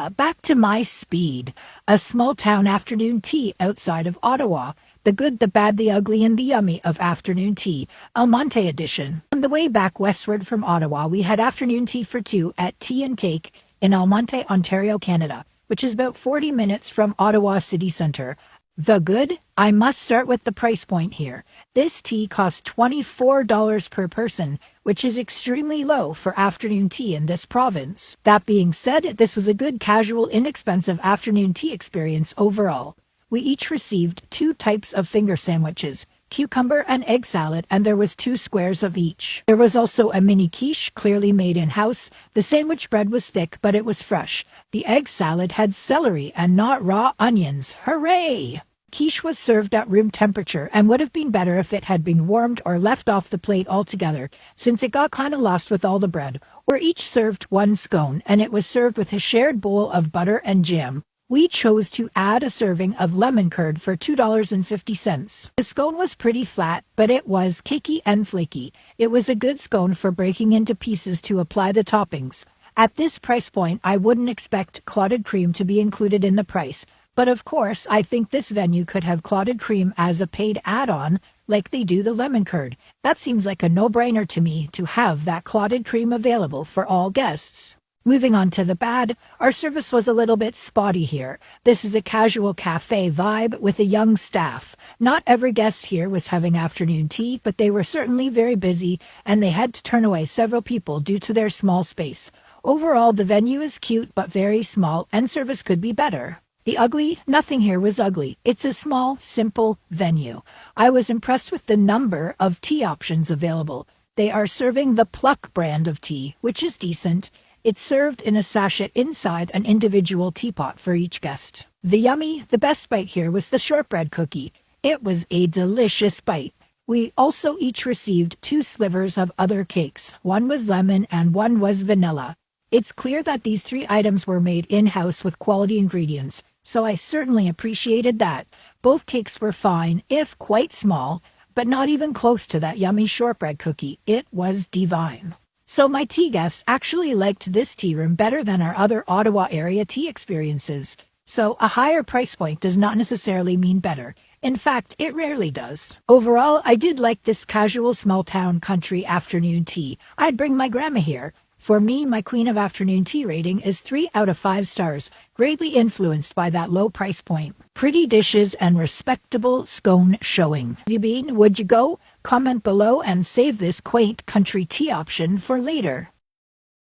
back to my speed. A small town afternoon tea outside of Ottawa. The good, the bad, the ugly, and the yummy of afternoon tea. ALMONTE edition. On the way back westward from Ottawa, we had afternoon tea for two at Tea and Cake in ALMONTE, Ontario, Canada, which is about 40 minutes from Ottawa city centre. The good? I must start with the price point here. This tea costs $24 per person, which is extremely low for afternoon tea in this province. That being said, this was a good, casual, inexpensive afternoon tea experience overall. We each received 2 types of finger sandwiches, cucumber and egg salad, and there was 2 squares of each. There was also a mini quiche, clearly made in-house. The sandwich bread was thick, but it was fresh. The egg salad had celery and not raw onions. Hooray! Quiche was served at room temperature and would have been better if it had been warmed or left off the plate altogether, since it got kinda lost with all the bread. We're each served 1 scone, and it was served with a shared bowl of butter and jam. We chose to add a serving of lemon curd for $2.50. The scone was pretty flat, but it was cakey and flaky. It was a good scone for breaking into pieces to apply the toppings. At this price point, I wouldn't expect clotted cream to be included in the price, but of course, I think this venue could have clotted cream as a paid add-on, like they do the lemon curd. That seems like a no-brainer to me to have that clotted cream available for all guests. Moving on to the bad, our service was a little bit spotty here. This is a casual cafe vibe with a young staff. Not every guest here was having afternoon tea, but they were certainly very busy, and they had to turn away several people due to their small space. Overall, the venue is cute but very small, and service could be better. The ugly? Nothing here was ugly. It's a small, simple venue. I was impressed with the number of tea options available. They are serving the Pluck brand of tea, which is decent. It's served in a sachet inside an individual teapot for each guest. The best bite here was the shortbread cookie. It was a delicious bite. We also each received 2 slivers of other cakes. One was lemon and one was vanilla. It's clear that these 3 items were made in-house with quality ingredients, so I certainly appreciated that. Both cakes were fine, if quite small, but not even close to that yummy shortbread cookie. It was divine. So my tea guests actually liked this tea room better than our other Ottawa area tea experiences. So a higher price point does not necessarily mean better. In fact, it rarely does. Overall, I did like this casual small town country afternoon tea. I'd bring my grandma here. For me, my Queen of Afternoon Tea rating is 3 out of 5 stars, greatly influenced by that low price point. Pretty dishes and respectable scone showing. Have you been? Would you go? Comment below and save this quaint country tea option for later.